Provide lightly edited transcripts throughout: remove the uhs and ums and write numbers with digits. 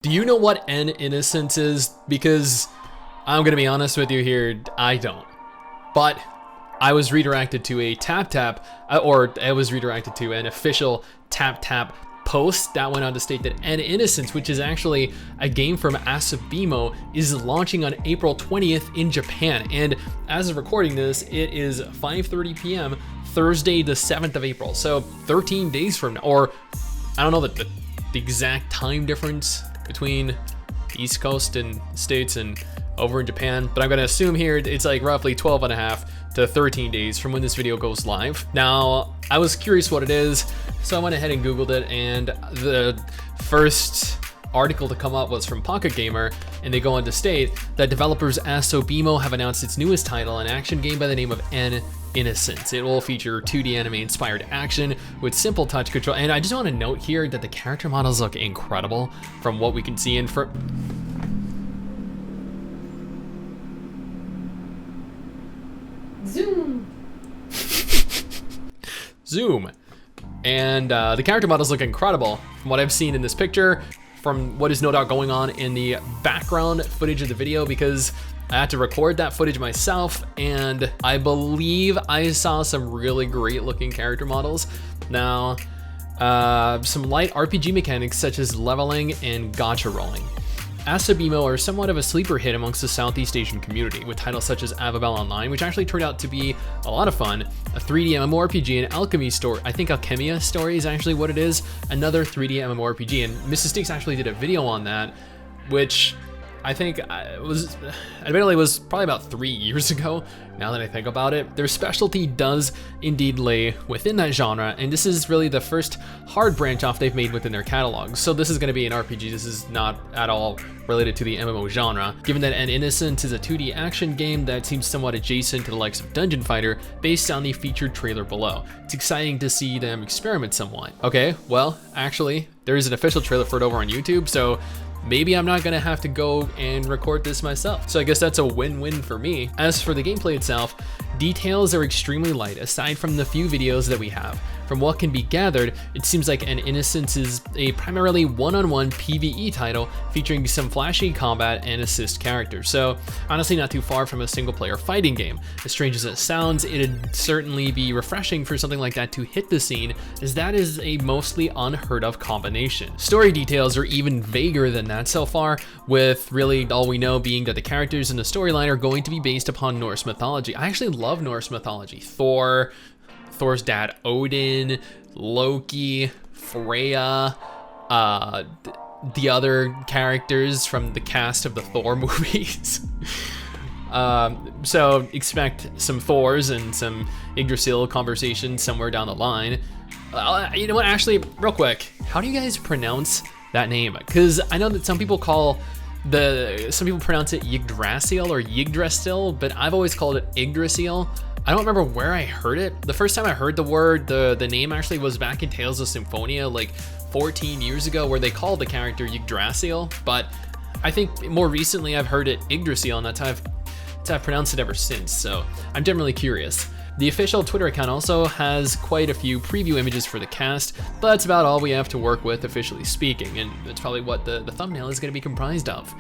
Do you know what Innocence is? Because I'm gonna be honest with you here, I don't. But I was redirected to a or I was redirected to an official tap post that went on to state that Innocence, which is actually a game from Asobimo, is launching on April 20th in Japan. And as of recording this, it is 5:30 p.m. Thursday, the 7th of April. So 13 days from now, or I don't know the exact time difference between East Coast and States and over in Japan, but I'm gonna assume here it's like roughly 12 and a half to 13 days from when this video goes live. Now, I was curious what it is, so I went ahead and Googled it, and the first article to come up was from Pocket Gamer, and they go on to state that developers Asobimo have announced its newest title, an action game by the name of Innocence. It will feature 2D anime inspired action with simple touch control. And I just want to note here that the character models look incredible from what we can see in Zoom. And the character models look incredible from what I've seen in this picture, from what is no doubt going on in the background footage of the video, because I had to record that footage myself, and I believe I saw some really great looking character models. Now, some light RPG mechanics such as leveling and gacha rolling. Asobimo are somewhat of a sleeper hit amongst the Southeast Asian community, with titles such as Avabel Online, which actually turned out to be a lot of fun, a 3D MMORPG, and Alchemy story. I think Alchemia story is actually what it is, another 3D MMORPG, and MRSSSTIX actually did a video on that, which I think admittedly was probably about 3 years ago, now that I think about it. Their specialty does indeed lay within that genre, and this is really the first hard branch off they've made within their catalog. So this is going to be an RPG, this is not at all related to the MMO genre, given that Innocence is a 2D action game that seems somewhat adjacent to the likes of Dungeon Fighter based on the featured trailer below. It's exciting to see them experiment somewhat. Okay, well, actually, there is an official trailer for it over on YouTube, so maybe I'm not gonna have to go and record this myself. So I guess that's a win-win for me. As for the gameplay itself, details are extremely light aside from the few videos that we have. From what can be gathered, it seems like Innocence is a primarily one-on-one PvE title featuring some flashy combat and assist characters. So honestly not too far from a single-player fighting game. As strange as it sounds, it'd certainly be refreshing for something like that to hit the scene, as that is a mostly unheard of combination. Story details are even vaguer than that so far, with really all we know being that the characters in the storyline are going to be based upon Norse mythology. I actually love Norse mythology. Thor's dad Odin, Loki, Freya, the other characters from the cast of the Thor movies. So expect some Thors and some Yggdrasil conversations somewhere down the line. You know what, actually, real quick, how do you guys pronounce that name? Because I know that some people pronounce it Yggdrasil or Yggdrasil, but I've always called it Yggdrasil. I don't remember where I heard it. The first time I heard the word, the name actually was back in Tales of Symphonia like 14 years ago, where they called the character Yggdrasil, but I think more recently I've heard it Yggdrasil, and that's how I've pronounced it ever since, so I'm generally curious. The official Twitter account also has quite a few preview images for the cast, but that's about all we have to work with officially speaking, and that's probably what the thumbnail is going to be comprised of.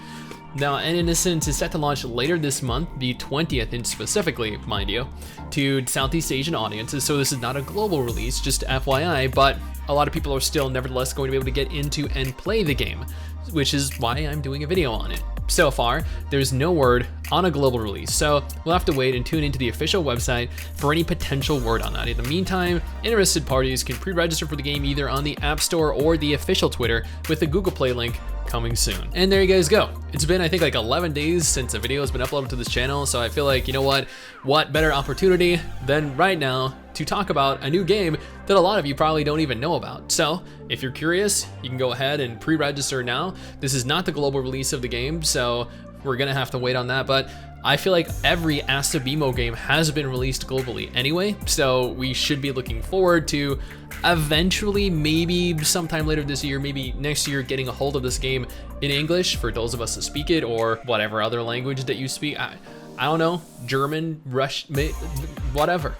Now, Innocence is set to launch later this month, the 20th, and specifically, mind you, to Southeast Asian audiences, so this is not a global release, just FYI, but a lot of people are still nevertheless going to be able to get into and play the game, which is why I'm doing a video on it. So far, there's no word on a global release, so we'll have to wait and tune into the official website for any potential word on that. In the meantime, interested parties can pre-register for the game either on the App Store or the official Twitter, with the Google Play link coming soon. And there you guys go. It's been, I think, like 11 days since a video has been uploaded to this channel, so I feel like, you know what better opportunity than right now to talk about a new game that a lot of you probably don't even know about. So if you're curious, you can go ahead and pre-register now. This is not the global release of the game, so we're gonna have to wait on that, but I feel like every Asobimo game has been released globally anyway, so we should be looking forward to eventually, maybe sometime later this year, maybe next year, getting a hold of this game in English for those of us to speak it, or whatever other language that you speak. I don't know, German, Russian, whatever.